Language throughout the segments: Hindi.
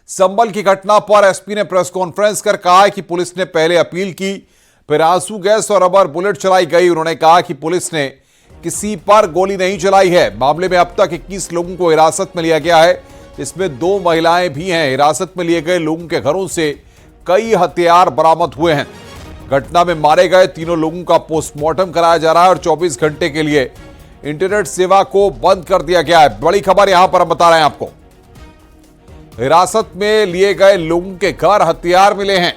संभल की घटना पर एसपी ने प्रेस कॉन्फ्रेंस कर कहा है कि पुलिस ने पहले अपील की, फिर आंसू गैस और रबर बुलेट चलाई गई। उन्होंने कहा कि पुलिस ने किसी पर गोली नहीं चलाई है। मामले में अब तक 21 लोगों को हिरासत में लिया गया है, इसमें 2 महिलाएं भी हैं। हिरासत में लिए गए लोगों के घरों से कई हथियार बरामद हुए हैं। घटना में मारे गए तीनों लोगों का पोस्टमार्टम कराया जा रहा है और 24 घंटे के लिए इंटरनेट सेवा को बंद कर दिया गया है। बड़ी खबर यहां पर हम बता रहे हैं आपको, हिरासत में लिए गए लोगों के घर हथियार मिले हैं।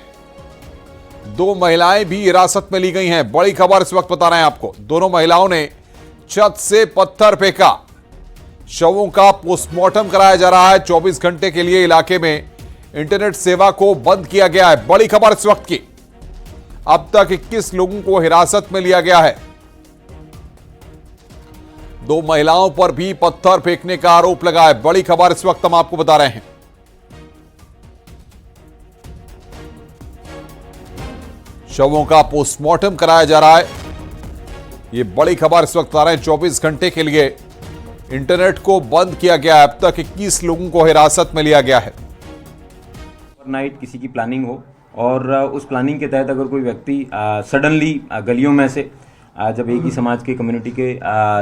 2 महिलाएं भी हिरासत में ली गई हैं। बड़ी खबर इस वक्त बता रहे हैं आपको, दोनों महिलाओं ने छत से पत्थर फेंका। शवों का पोस्टमार्टम कराया जा रहा है। 24 घंटे के लिए इलाके में इंटरनेट सेवा को बंद किया गया है। बड़ी खबर इस वक्त की, अब तक 21 लोगों को हिरासत में लिया गया है। 2 महिलाओं पर भी पत्थर फेंकने का आरोप लगा है। बड़ी खबर इस वक्त हम आपको बता रहे हैं। शवों का पोस्टमार्टम कराया जा रहा है। यह बड़ी खबर इस वक्त आ रहे हैं। 24 घंटे के लिए इंटरनेट को बंद किया गया है। अब तक 21 लोगों को हिरासत में लिया गया है। नाइट किसी की प्लानिंग हो और उस प्लानिंग के तहत अगर कोई व्यक्ति सडनली गलियों में से जब एक ही समाज के कम्युनिटी के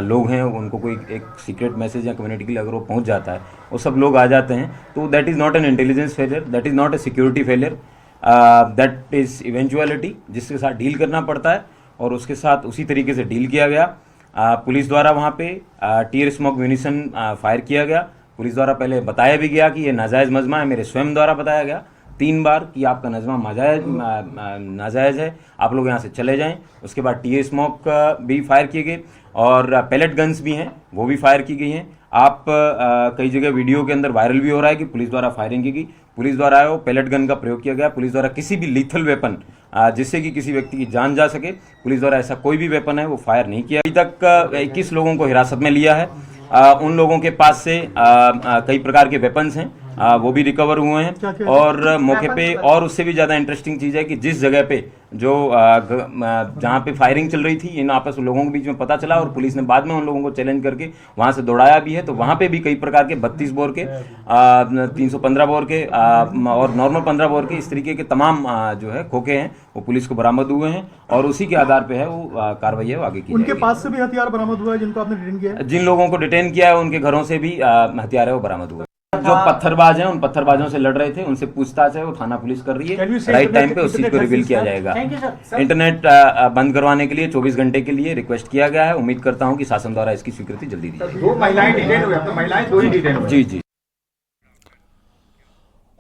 लोग हैं, उनको कोई एक सीक्रेट मैसेज या कम्युनिटी के लिए अगर वो पहुंच जाता है, वो सब लोग आ जाते हैं, तो that is not an intelligence failure, that is not a security failure, that is eventuality जिसके साथ डील करना पड़ता है और उसके साथ उसी तरीके से डील किया गया। पुलिस द्वारा वहाँ पे टीयर स्मोक म्यूनिशन फायर किया गया। पुलिस द्वारा पहले बताया भी गया कि ये नाजायज़ मजमा है, मेरे स्वयं द्वारा बताया गया 3 बार कि आपका नजमा नाजायज़ है, आप लोग यहाँ से चले जाएं। उसके बाद टीयर स्मोक भी फायर किए गए और पैलेट गन्स भी हैं, वो भी फायर की गई हैं। आप कई जगह वीडियो के अंदर वायरल भी हो रहा है कि पुलिस द्वारा फायरिंग की गई, पुलिस द्वारा वो पैलेट गन का प्रयोग किया गया। पुलिस द्वारा किसी भी लीथल वेपन जिससे कि किसी व्यक्ति की जान जा सके, पुलिस द्वारा ऐसा कोई भी वेपन है वो फायर नहीं किया। अभी तक 21 लोगों को हिरासत में लिया है। उन लोगों के पास से कई प्रकार के वेपन्स हैं, वो भी रिकवर हुए हैं। और मौके पे और उससे भी ज़्यादा इंटरेस्टिंग चीज़ है कि जिस जगह पे जो जहाँ पे फायरिंग चल रही थी, इन आपस में लोगों के बीच में पता चला और पुलिस ने बाद में उन लोगों को चैलेंज करके वहाँ से दौड़ाया भी है। तो वहाँ पे भी कई प्रकार के 32 बोर के 315 बोर के और नॉर्मल 15 बोर के इस तरीके के तमाम जो है खोखे हैं वो पुलिस को बरामद हुए हैं और उसी के आधार पे है वो कार्रवाई है वो आगे की उनके पास से भी हथियार बरामद हुआ है जिनको आपने डिटेन किया है? जिन लोगों को डिटेन किया है उनके घरों से भी हथियार है वो बरामद हुआ। जो पत्थरबाज हैं, उन पत्थरबाजों से लड़ रहे थे, उनसे पूछताछ है वो थाना पुलिस कर रही है। राइट टाइम पे उस चीज को रिवील किया जाएगा। इंटरनेट बंद करवाने के लिए 24 घंटे के लिए रिक्वेस्ट किया गया है। उम्मीद करता हूं कि शासन द्वारा इसकी स्वीकृति जल्दी दी जाएगी। 2 महिलाएं डिटेन हुई, अब तो महिलाएं 2 ही डिटेन हुई। जी जी।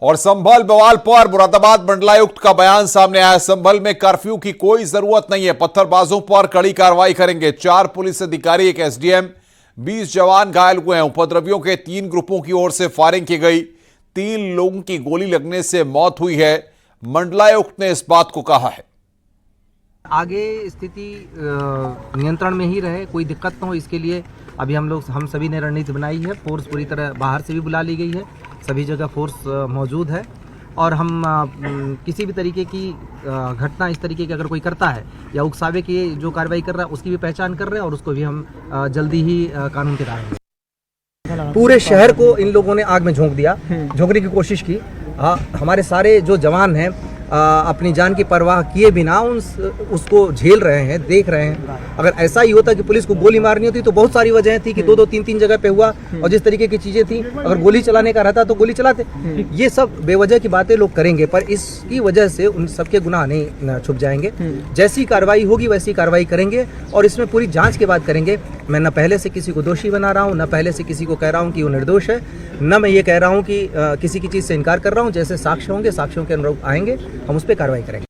और संभल बवाल पर मुरादाबाद मंडलायुक्त का बयान सामने आया। संभल में कर्फ्यू की कोई जरूरत नहीं है, पत्थरबाजों पर कड़ी कार्रवाई करेंगे। 4 पुलिस अधिकारी, 1 एसडीएम, 20 जवान घायल हुए हैं। उपद्रवियों के 3 ग्रुपों की ओर से फायरिंग की गई। 3 लोगों की गोली लगने से मौत हुई है। मंडलायुक्त ने इस बात को कहा है, आगे स्थिति नियंत्रण में ही रहे, कोई दिक्कत न हो, इसके लिए अभी हम सभी ने रणनीति बनाई है। फोर्स पूरी तरह बाहर से भी बुला ली गई है, सभी जगह फोर्स मौजूद है और हम किसी भी तरीके की घटना इस तरीके की अगर कोई करता है या उकसावे की जो कार्रवाई कर रहा है उसकी भी पहचान कर रहे हैं और उसको भी हम जल्दी ही कानून के दायरे में। पूरे शहर को इन लोगों ने आग में झोंक दिया, झोंकने की कोशिश की। हमारे सारे जो जवान हैं अपनी जान की परवाह किए बिना उसको झेल रहे हैं, देख रहे हैं। अगर ऐसा ही होता कि पुलिस को गोली मारनी होती तो बहुत सारी वजहें थी कि 2-2, 3-3 जगह पे हुआ और जिस तरीके की चीजें थी, अगर गोली चलाने का रहता तो गोली चलाते। ये सब बेवजह की बातें लोग करेंगे, पर इसकी वजह से उन सबके गुनाह नहीं छुप जाएंगे। जैसी कार्रवाई होगी वैसी कार्रवाई करेंगे और इसमें पूरी जांच के बाद करेंगे। मैं न पहले से किसी को दोषी बना रहा हूँ, न पहले से किसी को कह रहा हूँ कि वो निर्दोष है, न मैं ये कह रहा हूँ कि किसी की चीज से इनकार कर रहा हूँ। जैसे साक्ष्य होंगे, साक्ष्यों के अनुरूप आएंगे, हम उस पर कार्रवाई करेंगे।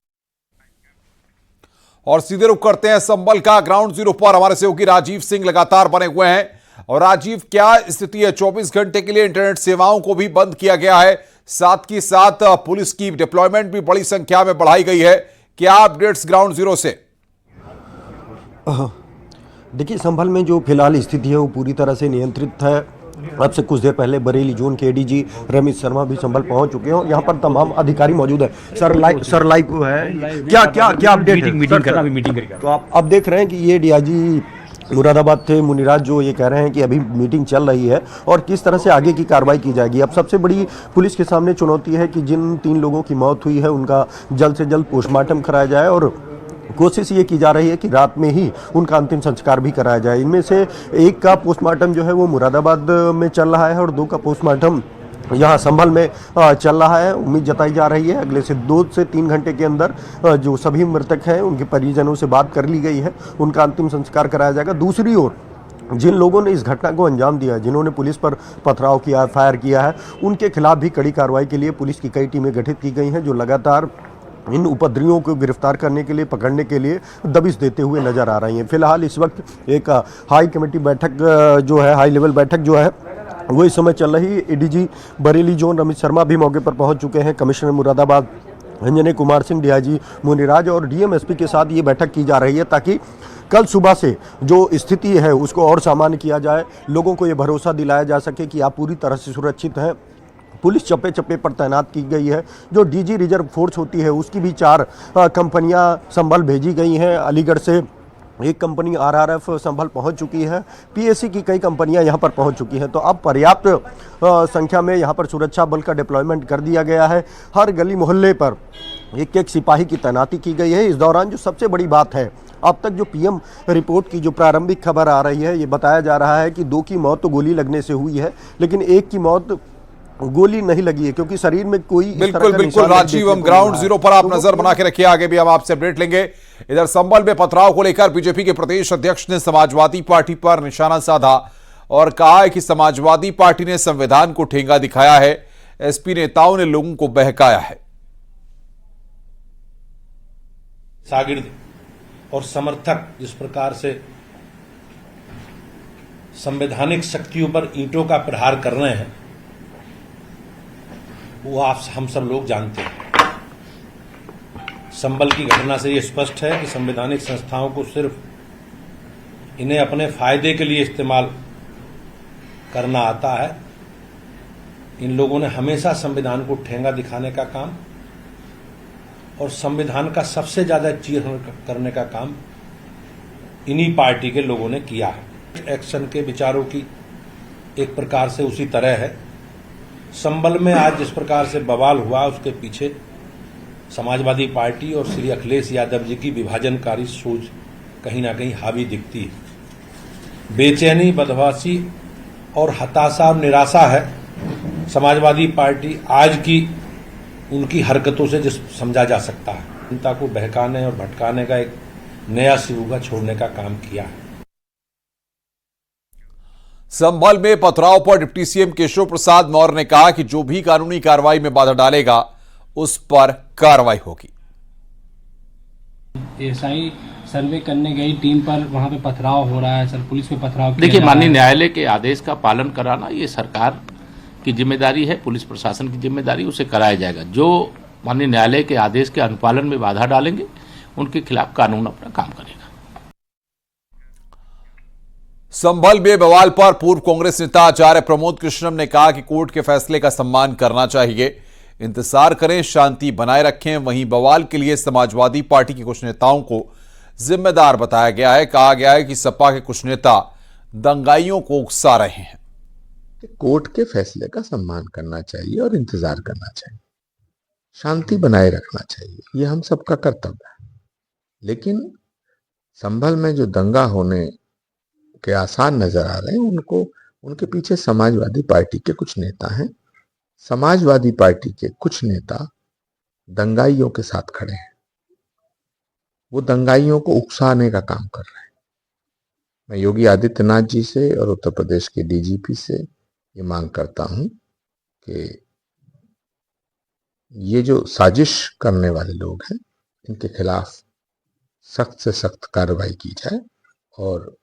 और सीधे रुख करते हैं संभल का। ग्राउंड जीरो पर हमारे सहयोगी राजीव सिंह लगातार बने हुए हैं। और राजीव, क्या स्थिति है? 24 घंटे के लिए इंटरनेट सेवाओं को भी बंद किया गया है, साथ ही साथ पुलिस की डिप्लॉयमेंट भी बड़ी संख्या में बढ़ाई गई है। क्या अपडेट्स ग्राउंड जीरो से? देखिए, संभल में जो फिलहाल स्थिति है वो पूरी तरह से नियंत्रित है। अब से कुछ देर पहले बरेली जोन के एडीजी रमेश शर्मा भी संभल पहुंच चुके हैं और यहाँ पर तमाम अधिकारी मौजूद है। सर लाइव है, क्या अपडेट है? मीटिंग करना, अभी मीटिंग करेगा। तो आप अब देख रहे हैं कि ये डीआईजी मुरादाबाद थे मुनिराज, जो ये कह रहे हैं कि अभी मीटिंग चल रही है और किस तरह से आगे की कार्रवाई की जाएगी। अब सबसे बड़ी पुलिस के सामने चुनौती है कि जिन 3 लोगों की मौत हुई है उनका जल्द से जल्द पोस्टमार्टम कराया जाए और कोशिश ये की जा रही है कि रात में ही उनका अंतिम संस्कार भी कराया जाए। इनमें से एक का पोस्टमार्टम जो है वो मुरादाबाद में चल रहा है और 2 का पोस्टमार्टम यहाँ संभल में चल रहा है। उम्मीद जताई जा रही है अगले से 2 से 3 घंटे के अंदर जो सभी मृतक हैं उनके परिजनों से बात कर ली गई है, उनका अंतिम संस्कार कराया जाएगा। दूसरी ओर जिन लोगों ने इस घटना को अंजाम दिया है, जिन्होंने पुलिस पर पथराव किया है, फायर किया है, उनके खिलाफ भी कड़ी कार्रवाई के लिए पुलिस की कई टीमें गठित की गई हैं, जो लगातार इन उपद्रवियों को गिरफ्तार करने के लिए, पकड़ने के लिए दबिश देते हुए नजर आ रही हैं। फिलहाल इस वक्त एक हाई कमेटी बैठक जो है, हाई लेवल बैठक जो है वो इस समय चल रही है। एडीजी बरेली जोन रमित शर्मा भी मौके पर पहुंच चुके हैं। कमिश्नर मुरादाबाद अंजनी कुमार सिंह, डीआईजी मुनिराज और डीएमएसपी के साथ ये बैठक की जा रही है ताकि कल सुबह से जो स्थिति है उसको और सामान्य किया जाए, लोगों को ये भरोसा दिलाया जा सके कि आप पूरी तरह से सुरक्षित हैं। पुलिस चप्पे चप्पे पर तैनात की गई है। जो डीजी रिजर्व फोर्स होती है उसकी भी 4 कंपनियां संभल भेजी गई हैं। अलीगढ़ से एक कंपनी आरआरएफ संभल पहुंच चुकी है। पीएससी की कई कंपनियां यहां पर पहुंच चुकी हैं। तो अब पर्याप्त संख्या में यहां पर सुरक्षा बल का डिप्लॉयमेंट कर दिया गया है। हर गली मोहल्ले पर एक सिपाही की तैनाती की गई है। इस दौरान जो सबसे बड़ी बात है, अब तक जो पीएम रिपोर्ट की जो प्रारंभिक खबर आ रही है, ये बताया जा रहा है कि 2 की मौत तो गोली लगने से हुई है, लेकिन 1 की मौत गोली नहीं लगी है क्योंकि शरीर में कोई बिल्कुल राजीव, हम ग्राउंड जीरो पर आप नजर बना के रखिए, आगे भी हम आपसे अपडेट लेंगे। इधर संभल में पथराव को लेकर बीजेपी के प्रदेश अध्यक्ष ने समाजवादी पार्टी पर निशाना साधा और कहा है कि समाजवादी पार्टी ने संविधान को ठेंगा दिखाया है। एसपी नेताओं ने लोगों को बहकाया है। शागिर्द और समर्थक जिस प्रकार से संवैधानिक शक्तियों पर ईंटों का प्रहार कर रहे हैं, वो हम सब लोग जानते हैं। संभल की घटना से ये स्पष्ट है कि संवैधानिक संस्थाओं को सिर्फ इन्हें अपने फायदे के लिए इस्तेमाल करना आता है। इन लोगों ने हमेशा संविधान को ठेंगा दिखाने का काम और संविधान का सबसे ज्यादा चीर करने का काम इन्हीं पार्टी के लोगों ने किया है। एक्शन के विचारों की एक प्रकार से उसी तरह है। संभल में आज जिस प्रकार से बवाल हुआ, उसके पीछे समाजवादी पार्टी और श्री अखिलेश यादव जी की विभाजनकारी सोच कहीं ना कहीं हावी दिखती है। बेचैनी, बदहवासी और हताशा और निराशा है समाजवादी पार्टी आज की उनकी हरकतों से जिस समझा जा सकता है। जनता को बहकाने और भटकाने का एक नया सिलसिला छोड़ने का काम किया है। संभल में पथराव पर डिप्टी सीएम केशव प्रसाद मौर्य ने कहा कि जो भी कानूनी कार्रवाई में बाधा डालेगा उस पर कार्रवाई होगी। एएसआई सर्वे करने गई टीम पर वहां पे पथराव हो रहा है सर, पुलिस पे पथराव किया देखिए, जा रहा माननीय है। न्यायालय के आदेश का पालन कराना ये सरकार की जिम्मेदारी है, पुलिस प्रशासन की जिम्मेदारी, उसे कराया जाएगा। जो माननीय न्यायालय के आदेश के अनुपालन में बाधा डालेंगे उनके खिलाफ कानून अपना काम करेगा। संभल में बवाल पर पूर्व कांग्रेस नेता आचार्य प्रमोद कृष्णम ने कहा कि कोर्ट के फैसले का सम्मान करना चाहिए, इंतजार करें, शांति बनाए रखें। वहीं बवाल के लिए समाजवादी पार्टी के कुछ नेताओं को जिम्मेदार बताया गया है। कहा गया है कि सपा के कुछ नेता दंगाइयों को उकसा रहे हैं। कोर्ट के फैसले का सम्मान करना चाहिए और इंतजार करना चाहिए, शांति बनाए रखना चाहिए, ये हम सबका कर्तव्य है। लेकिन संभल में जो दंगा होने के आसार नजर आ रहे हैं, उनके पीछे समाजवादी पार्टी के कुछ नेता हैं। समाजवादी पार्टी के कुछ नेता दंगाइयों के साथ खड़े हैं, वो दंगाइयों को उकसाने का काम कर रहे हैं। मैं योगी आदित्यनाथ जी से और उत्तर प्रदेश के डीजीपी से ये मांग करता हूं कि ये जो साजिश करने वाले लोग हैं, इनके खिलाफ सख्त से सख्त कार्रवाई की जाए और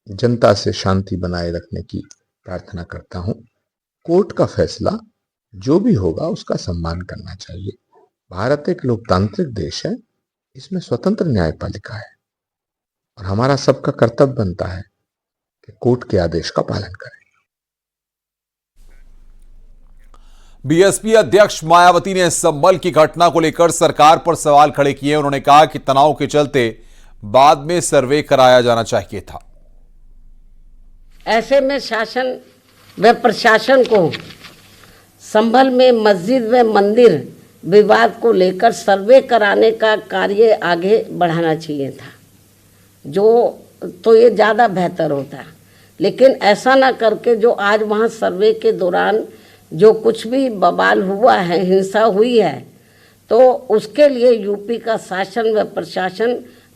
जनता से शांति बनाए रखने की प्रार्थना करता हूं। कोर्ट का फैसला जो भी होगा उसका सम्मान करना चाहिए। भारत एक लोकतांत्रिक देश है, इसमें स्वतंत्र न्यायपालिका है और हमारा सबका कर्तव्य बनता है कि कोर्ट के आदेश का पालन करें। बीएसपी अध्यक्ष मायावती ने संभल की घटना को लेकर सरकार पर सवाल खड़े किए। उन्होंने कहा कि तनाव के चलते बाद में सर्वे कराया जाना चाहिए था। ऐसे में शासन व प्रशासन को संभल में मस्जिद व मंदिर विवाद को लेकर सर्वे कराने का कार्य आगे बढ़ाना चाहिए था, जो तो ये ज़्यादा बेहतर होता। लेकिन ऐसा ना करके जो आज वहाँ सर्वे के दौरान जो कुछ भी बवाल हुआ है, हिंसा हुई है, तो उसके लिए यूपी का शासन व प्रशासन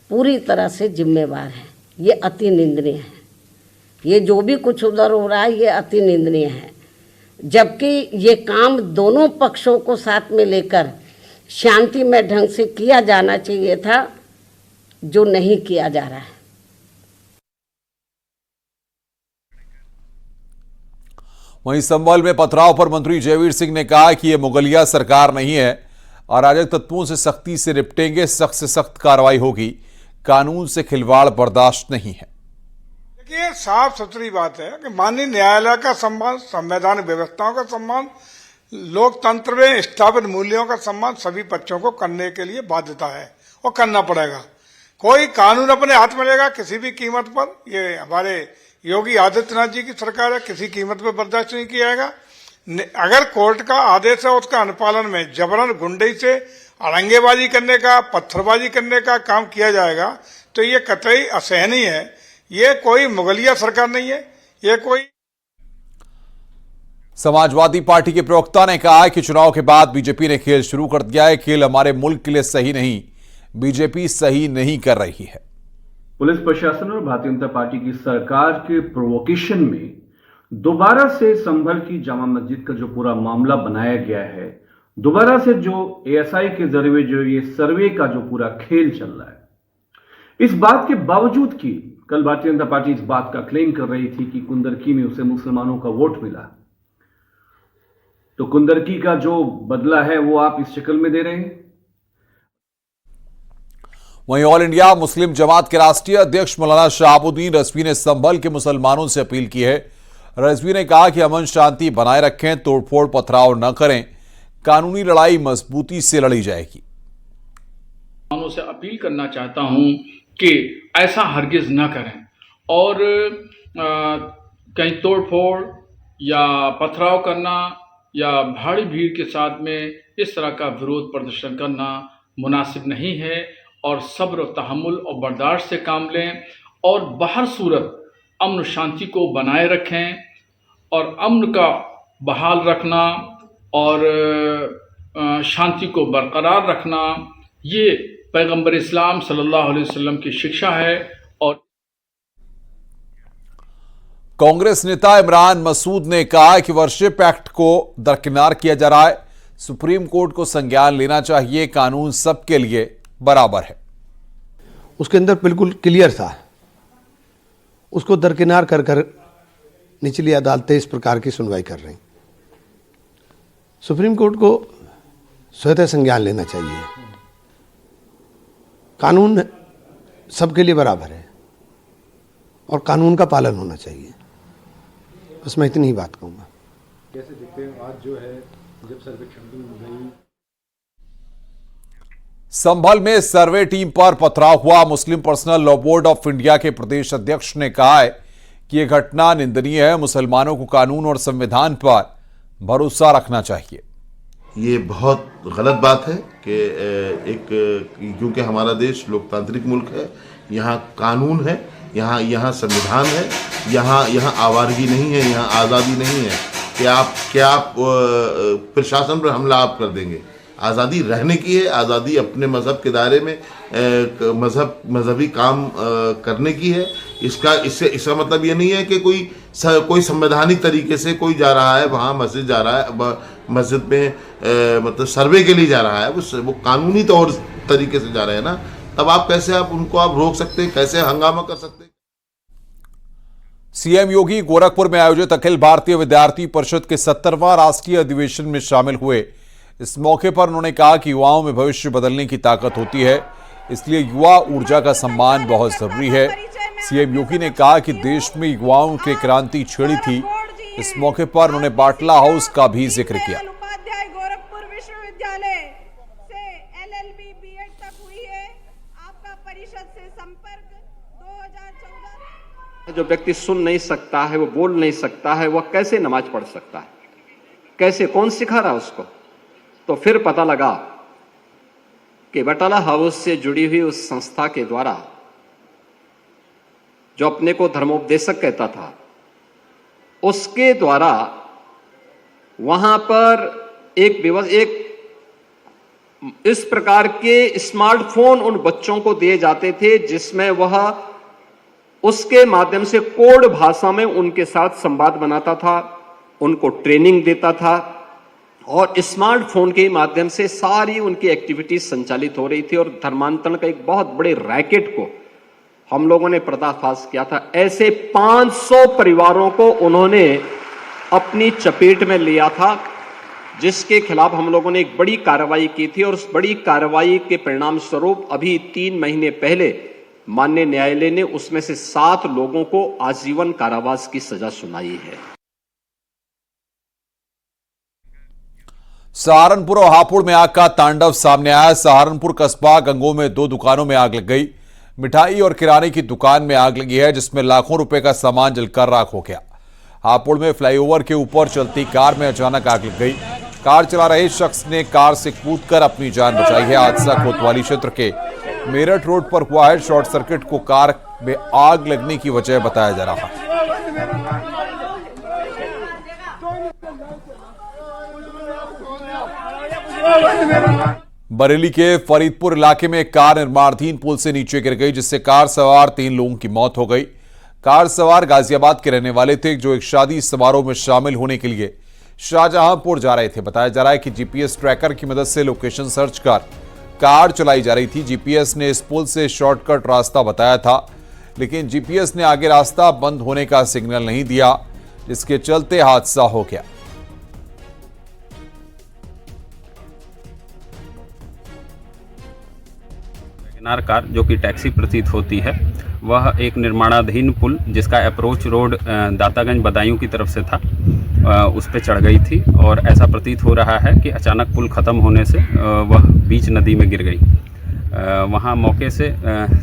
पूरी तरह से जिम्मेवार है। ये अति निंदनीय है। ये जो भी कुछ उधर हो रहा है ये अति निंदनीय है, जबकि ये काम दोनों पक्षों को साथ में लेकर शांतिमय ढंग से किया जाना चाहिए था, जो नहीं किया जा रहा है। वहीं संभल में पथराव पर मंत्री जयवीर सिंह ने कहा कि यह मुगलिया सरकार नहीं है, अराजक तत्वों से सख्ती से निपटेंगे, सख्त से सख्त कार्रवाई होगी, कानून से खिलवाड़ बर्दाश्त नहीं है। देखिए, साफ सुथरी बात है कि माननीय न्यायालय का सम्मान, संवैधानिक व्यवस्थाओं का सम्मान, लोकतंत्र में स्थापित मूल्यों का सम्मान सभी पक्षों को करने के लिए बाध्यता है और करना पड़ेगा। कोई कानून अपने हाथ में लेगा किसी भी कीमत पर, ये हमारे योगी आदित्यनाथ जी की सरकार है, किसी कीमत पर बर्दाश्त नहीं किया जाएगा। अगर कोर्ट का आदेश है उसका अनुपालन में जबरन गुंडई से अड़ंगेबाजी करने का, पत्थरबाजी करने का काम किया जाएगा तो ये कतई असहनीय है। ये कोई मुगलिया सरकार नहीं है, ये कोई। समाजवादी पार्टी के प्रवक्ता ने कहा कि चुनाव के बाद बीजेपी ने खेल शुरू कर दिया है। खेल हमारे मुल्क के लिए सही नहीं, बीजेपी सही नहीं कर रही है। पुलिस प्रशासन और भारतीय जनता पार्टी की सरकार के प्रोवोकेशन में दोबारा से संभल की जामा मस्जिद का जो पूरा मामला बनाया गया है, दोबारा से जो एएसआई के जरिए जो ये सर्वे का जो पूरा खेल चल रहा है, इस बात के बावजूद कि कल भारतीय जनता पार्टी इस बात का क्लेम कर रही थी कि कुंदरकी में उसे मुसलमानों का वोट मिला, तो कुंदरकी का जो बदला है वो आप इस शक्ल में दे रहे हैं। वहीं ऑल इंडिया मुस्लिम जमात के राष्ट्रीय अध्यक्ष मौलाना शहाबुद्दीन रजवी ने संभल के मुसलमानों से अपील की है। रजवी ने कहा कि अमन शांति बनाए रखें, तोड़फोड़ पथराव न करें, कानूनी लड़ाई मजबूती से लड़ी जाएगी। मुसलमानों से अपील करना चाहता हूं कि ऐसा हरगिज न करें और कहीं तोड़फोड़ या पथराव करना या भारी भीड़ के साथ में इस तरह का विरोध प्रदर्शन करना मुनासिब नहीं है और सब्र, तहम्मुल और बर्दाश्त से काम लें और बाहर सूरत अमन शांति को बनाए रखें और अमन का बहाल रखना और शांति को बरकरार रखना, ये पैगंबर इस्लाम सल्लल्लाहु अलैहि वसल्लम की शिक्षा है। और कांग्रेस नेता इमरान मसूद ने कहा कि वर्शिप एक्ट को दरकिनार किया जा रहा है, सुप्रीम कोर्ट को संज्ञान लेना चाहिए, कानून सबके लिए बराबर है। उसके अंदर बिल्कुल क्लियर था, उसको दरकिनार कर कर निचली अदालतें इस प्रकार की सुनवाई कर रही। सुप्रीम कोर्ट को स्वतः संज्ञान लेना चाहिए, कानून सबके लिए बराबर है और कानून का पालन होना चाहिए। बस मैं इतनी ही बात कहूँगा। कैसे देखते हैं आज जो है जब सर्वेक्षण की गई संभल में सर्वे टीम पर पथराव हुआ, Muslim personal law board of India के प्रदेश अध्यक्ष ने कहा है कि यह घटना निंदनीय है, मुसलमानों को कानून और संविधान पर भरोसा रखना चाहिए। ये बहुत गलत बात है कि क्योंकि हमारा देश लोकतांत्रिक मुल्क है, यहाँ कानून है, यहाँ संविधान है, यहाँ आवारगी नहीं है, यहाँ आज़ादी नहीं है कि आप प्रशासन पर हमला आप कर देंगे। आज़ादी रहने की है, आज़ादी अपने मज़हब के दायरे में मजहबी काम करने की है। इसका मतलब ये नहीं है कि कोई संवैधानिक तरीके से कोई जा रहा है वहाँ मस्जिद जा रहा है, मस्जिद में मतलब सर्वे के लिए जा रहा है, वो कानूनी तौर तरीके से जा रहे हैं ना, तब आप कैसे उनको आप रोक सकते हैं, कैसे हंगामा कर सकते हैं। सीएम योगी गोरखपुर में आयोजित अखिल भारतीय विद्यार्थी परिषद के 70वां राष्ट्रीय अधिवेशन में शामिल हुए। इस मौके पर उन्होंने कहा कि युवाओं में भविष्य बदलने की ताकत होती है, इसलिए युवा ऊर्जा का सम्मान बहुत जरूरी है। सीएम योगी ने कहा कि देश में युवाओं की क्रांति छेड़ी थी। इस मौके पर उन्होंने बाटला हाउस का भी जिक्र किया। गोरखपुर विश्वविद्यालय से LLB BEd तक हुई है। आपका परिषद से संपर्क 2014 जो व्यक्ति सुन नहीं सकता है, वो बोल नहीं सकता है, वह कैसे नमाज पढ़ सकता है? कैसे, कौन सिखा रहा उसको? तो फिर पता लगा कि बटाला हाउस से जुड़ी हुई उस संस्था के द्वारा, जो अपने को धर्मोपदेशक कहता था, उसके द्वारा वहां पर एक इस प्रकार के स्मार्टफोन उन बच्चों को दिए जाते थे जिसमें वह उसके माध्यम से कोड भाषा में उनके साथ संवाद बनाता था, उनको ट्रेनिंग देता था और स्मार्टफोन के माध्यम से सारी उनकी एक्टिविटीज संचालित हो रही थी। और धर्मांतरण का एक बहुत बड़े रैकेट को हम लोगों ने पर्दाफाश किया था। ऐसे 500 परिवारों को उन्होंने अपनी चपेट में लिया था, जिसके खिलाफ हम लोगों ने एक बड़ी कार्रवाई की थी। और उस बड़ी कार्रवाई के परिणाम स्वरूप अभी 3 महीने पहले माननीय न्यायालय ने उसमें से 7 लोगों को आजीवन कारावास की सजा सुनाई है। सहारनपुर और हापुड़ में आग का तांडव सामने आया। सहारनपुर कस्बा गंगो में 2 दुकानों में आग लग गई। मिठाई और किराने की दुकान में आग लगी है, जिसमें लाखों रुपए का सामान जलकर राख हो गया। हापुड़ में फ्लाईओवर के ऊपर चलती कार में अचानक आग लग गई। कार चला रहे शख्स ने कार से कूदकर अपनी जान बचाई है। हादसा कोतवाली क्षेत्र के मेरठ रोड पर हुआ है। शॉर्ट सर्किट को कार में आग लगने की वजह बताया जा रहा है। बरेली के फरीदपुर इलाके में कार निर्माणाधीन पुल से नीचे गिर गई, जिससे कार सवार 3 लोगों की मौत हो गई। कार सवार गाजियाबाद के रहने वाले थे, जो एक शादी समारोह में शामिल होने के लिए शाहजहांपुर जा रहे थे। बताया जा रहा है कि जीपीएस ट्रैकर की मदद से लोकेशन सर्च कर कार चलाई जा रही थी। जीपीएस ने इस पुल से शॉर्टकट रास्ता बताया था, लेकिन जीपीएस ने आगे रास्ता बंद होने का सिग्नल नहीं दिया, जिसके चलते हादसा हो गया। कार जो कि टैक्सी प्रतीत होती है, वह एक निर्माणाधीन पुल जिसका अप्रोच रोड दातागंज बदायूं की तरफ से था, उस पर चढ़ गई थी। और ऐसा प्रतीत हो रहा है कि अचानक पुल ख़त्म होने से वह बीच नदी में गिर गई। वहां मौके से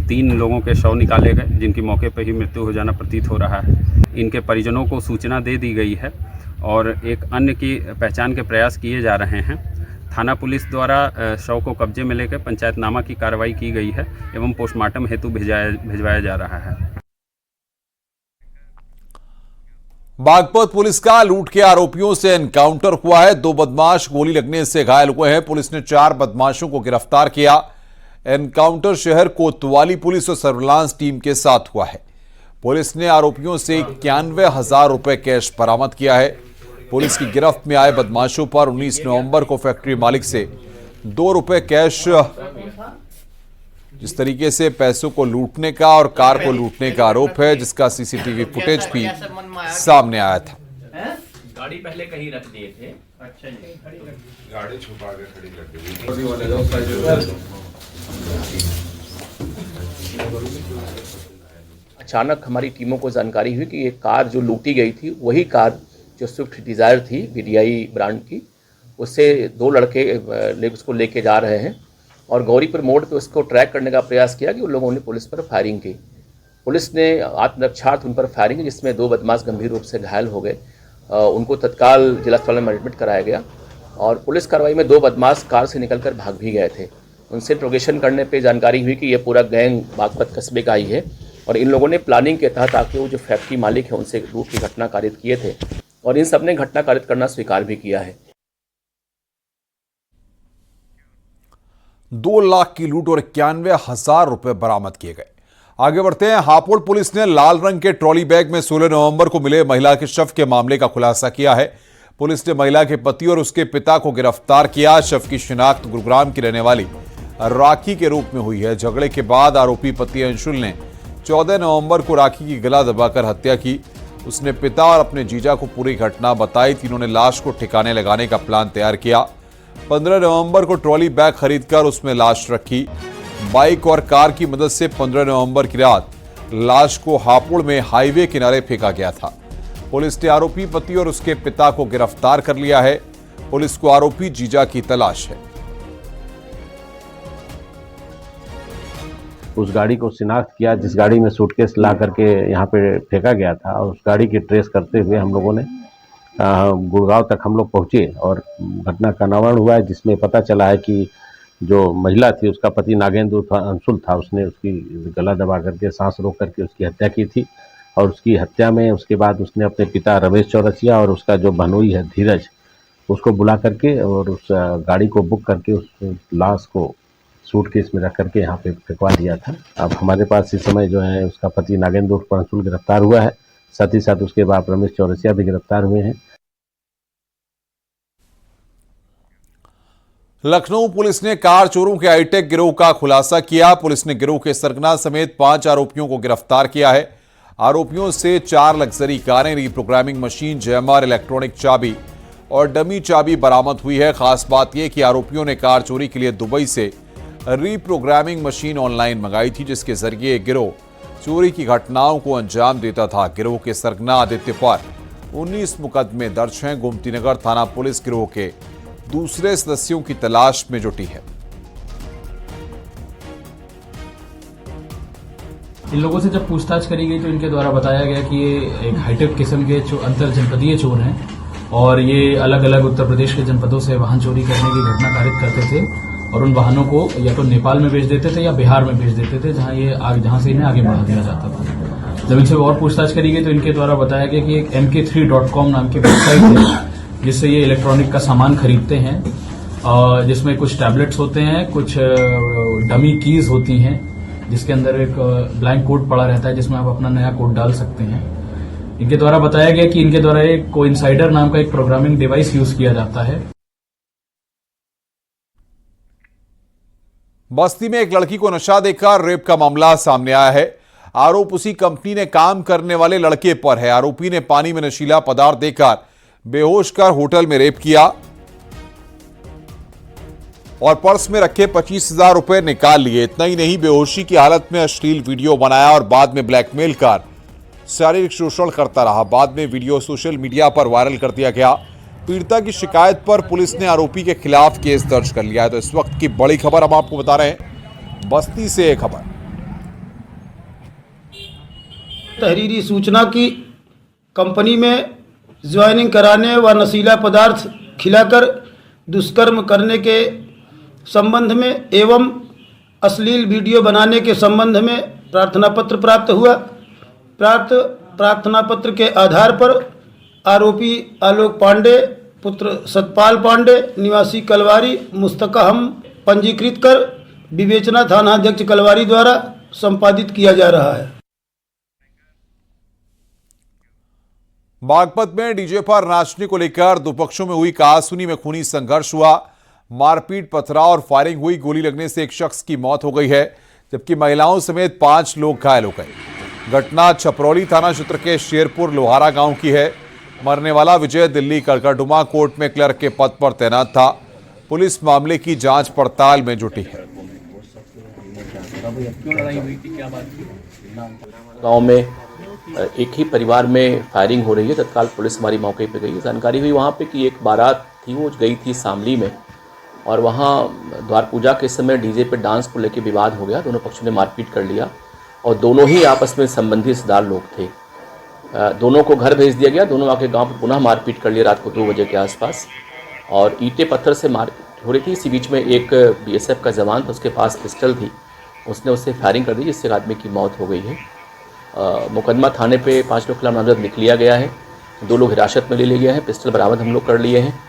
3 लोगों के शव निकाले गए, जिनकी मौके पर ही मृत्यु हो जाना प्रतीत हो रहा है। इनके परिजनों को सूचना दे दी गई है और एक अन्य की पहचान के प्रयास किए जा रहे हैं। थाना पुलिस द्वारा शव को कब्जे में लेकर पंचायतनामा की कार्रवाई की गई है एवं पोस्टमार्टम हेतु भिजवाया जा रहा है। बागपत पुलिस का लूट के आरोपियों से एनकाउंटर हुआ है। 2 बदमाश गोली लगने से घायल हुए हैं। पुलिस ने 4 बदमाशों को गिरफ्तार किया। एनकाउंटर शहर कोतवाली पुलिस और सर्विलांस टीम के साथ हुआ है। पुलिस ने आरोपियों से 91,000 रुपए कैश बरामद किया है। पुलिस की गिरफ्त में आए बदमाशों पर 19 नवंबर को फैक्ट्री मालिक से 2 रुपए कैश, जिस तरीके से पैसों को लूटने का और कार को लूटने का आरोप है, जिसका सीसीटीवी फुटेज भी सामने आया था। गाड़ी पहले कहीं रख दिए थे। अच्छा जी, गाड़ी छुपा के खड़ी कर दी। अचानक हमारी टीमों को जानकारी हुई कि ये कार जो लूटी गई थी वही कार जो स्विफ्ट डिज़ायर थी वीडीआई ब्रांड की, उससे 2 लड़के उसको लेके जा रहे हैं और गौरीपुर मोड़ पे उसको ट्रैक करने का प्रयास किया कि उन लोगों ने पुलिस पर फायरिंग की। पुलिस ने आत्मरक्षार्थ उन पर फायरिंग की, जिसमें 2 बदमाश गंभीर रूप से घायल हो गए। उनको तत्काल जिला अस्पताल में एडमिट कराया गया और पुलिस कार्रवाई में 2 बदमाश कार से निकलकर भाग भी गए थे। उनसे इंट्रोगेशन करने पर जानकारी हुई कि यह पूरा गैंग बागपत कस्बे का ही है और इन लोगों ने प्लानिंग के तहत आके वो जो फैक्ट्री मालिक है उनसे लूट की घटना कारित किए थे और इन सब ने घटना कारित करना स्वीकार भी किया है। 2 लाख की लूट और 91,000 रुपए बरामद किए गए। आगे बढ़ते हैं। हापुड़ पुलिस ने लाल रंग के ट्रॉली बैग में 16 नवंबर को मिले महिला के शव के मामले का खुलासा किया है। पुलिस ने महिला के पति और उसके पिता को गिरफ्तार किया। शव की शिनाख्त गुरुग्राम की रहने वाली राखी के रूप में हुई है। झगड़े के बाद आरोपी पति अंशुल ने 14 नवंबर को राखी की गला दबाकर हत्या की। उसने पिता और अपने जीजा को पूरी घटना बताई। तीनों ने लाश को ठिकाने लगाने का प्लान तैयार किया। 15 नवंबर को ट्रॉली बैग खरीदकर उसमें लाश रखी। बाइक और कार की मदद से 15 नवंबर की रात लाश को हापुड़ में हाईवे किनारे फेंका गया था। पुलिस ने आरोपी पति और उसके पिता को गिरफ्तार कर लिया है। पुलिस को आरोपी जीजा की तलाश है। उस गाड़ी को शिनाख्त किया जिस गाड़ी में सूटकेस ला करके यहाँ पे फेंका गया था, और उस गाड़ी की ट्रेस करते हुए हम लोगों ने गुड़गांव तक हम लोग पहुँचे और घटना का अनावरण हुआ है, जिसमें पता चला है कि जो महिला थी उसका पति नागेंद्र अंशुल था, उसने उसकी गला दबा करके सांस रोक करके उसकी हत्या की थी। और उसकी हत्या में उसके बाद उसने अपने पिता रमेश चौरसिया और उसका जो बहनोई है धीरज, उसको बुला करके और उस गाड़ी को बुक करके उस लाश को सूटकेस में रख करके यहाँ पे फेंकवा दिया था। अब हमारे पास इस समय जो है उसका पति नागेंद्र उर्फ अंशुल गिरफ्तार हुआ है, साथ ही साथ उसके बाप रमेश चौरसिया भी गिरफ्तार हुए हैं। लखनऊ पुलिस ने कार चोरों के हाईटेक गिरोह का खुलासा किया। पुलिस ने गिरोह के सरगना समेत 5 आरोपियों को गिरफ्तार किया है। आरोपियों से 4 लग्जरी कारें, रीप्रोग्रामिंग मशीन, जैमर, इलेक्ट्रॉनिक चाबी और डमी चाबी बरामद हुई है। खास बात यह कि आरोपियों ने कार चोरी के लिए दुबई से रीप्रोग्रामिंग मशीन ऑनलाइन मंगाई थी, जिसके जरिए गिरोह चोरी की घटनाओं को अंजाम देता था। गिरोह के सरगना आदित्य पर 19 मुकदमे दर्ज हैं। गोमतीनगर थाना पुलिस गिरोह के दूसरे सदस्यों की तलाश में जुटी है। इन लोगों से जब पूछताछ करी गई तो इनके द्वारा बताया गया कि ये एक हाईटेक किस्म के अंतर जनपदीय चोर हैं और ये अलग अलग उत्तर प्रदेश के जनपदों से वाहन चोरी करने की घटना कारित करते थे और उन वाहनों को या तो नेपाल में बेच देते थे या बिहार में बेच देते थे, जहां से इन्हें आगे बढ़ा दिया जाता था। जब इनसे और पूछताछ करी गई तो इनके द्वारा बताया गया कि एक mk3.com नाम की वेबसाइट है जिससे ये इलेक्ट्रॉनिक का सामान खरीदते हैं, जिसमें कुछ टैबलेट्स होते हैं, कुछ डमी कीज होती हैं, जिसके अंदर एक ब्लैंक कोड पड़ा रहता है जिसमें आप अपना नया कोड डाल सकते हैं। इनके द्वारा बताया गया कि इनके द्वारा एक कोइंसाइडर नाम का एक प्रोग्रामिंग डिवाइस यूज किया जाता है। बस्ती में एक लड़की को नशा देकर रेप का मामला सामने आया है। आरोप उसी कंपनी ने काम करने वाले लड़के पर है। आरोपी ने पानी में नशीला पदार्थ देकर बेहोश कर होटल में रेप किया और पर्स में रखे 25,000 रुपए निकाल लिए। इतना ही नहीं, बेहोशी की हालत में अश्लील वीडियो बनाया और बाद में ब्लैकमेल कर शारीरिक शोषण करता रहा। बाद में वीडियो सोशल मीडिया पर वायरल कर दिया गया। पीड़िता की शिकायत पर पुलिस ने आरोपी के खिलाफ केस दर्ज कर लिया है। तो इस वक्त की बड़ी खबर हम आपको बता रहे हैं, बस्ती से एक खबर। तहरीरी सूचना की कंपनी में ज्वाइनिंग कराने व नशीला पदार्थ खिलाकर दुष्कर्म करने के संबंध में एवं अश्लील वीडियो बनाने के संबंध में प्रार्थना पत्र प्राप्त हुआ। प्राप्त प्रार्थना पत्र के आधार पर आरोपी आलोक पांडे पुत्र सतपाल पांडे निवासी कलवारी मुस्तकहम पंजीकृत कर विवेचना थानाध्यक्ष कलवारी द्वारा संपादित किया जा रहा है। बागपत में डीजे पर नाचने को लेकर दो पक्षों में हुई कहासुनी में खूनी संघर्ष हुआ। मारपीट, पथराव और फायरिंग हुई। गोली लगने से एक शख्स की मौत हो गई है, जबकि महिलाओं समेत 5 लोग घायल हो गए। घटना छपरौली थाना क्षेत्र के शेरपुर लोहारा गांव की है। मरने वाला विजय दिल्ली कड़कड़डुमा कोर्ट में क्लर्क के पद पर तैनात था। पुलिस मामले की जांच पड़ताल में जुटी है। गांव में एक ही परिवार में फायरिंग हो रही है। तत्काल पुलिस हमारी मौके पे गई। जानकारी हुई वहाँ पे कि एक बारात थी, वो गई थी शामली में और वहाँ द्वार पूजा के समय डीजे पे डांस को लेकर विवाद हो गया। दोनों पक्षों ने मारपीट कर लिया और दोनों ही आपस में संबंधी रिश्तेदार लोग थे। दोनों को घर भेज दिया गया। दोनों आके गांव पर पुनः मारपीट कर लिया रात को 2 बजे के आसपास और ईंटे पत्थर से मारपीट हो रही थी। इसी बीच में एक BSF का जवान था, उसके पास पिस्टल थी, उसने उससे फायरिंग कर दी जिससे एक आदमी की मौत हो गई है। मुकदमा थाने पे 5 लोग के खिलाफ नामजद लिख लिया गया है। 2 लोग हिरासत में ले लिए गए हैं। पिस्टल बरामद हम लोग कर लिए हैं।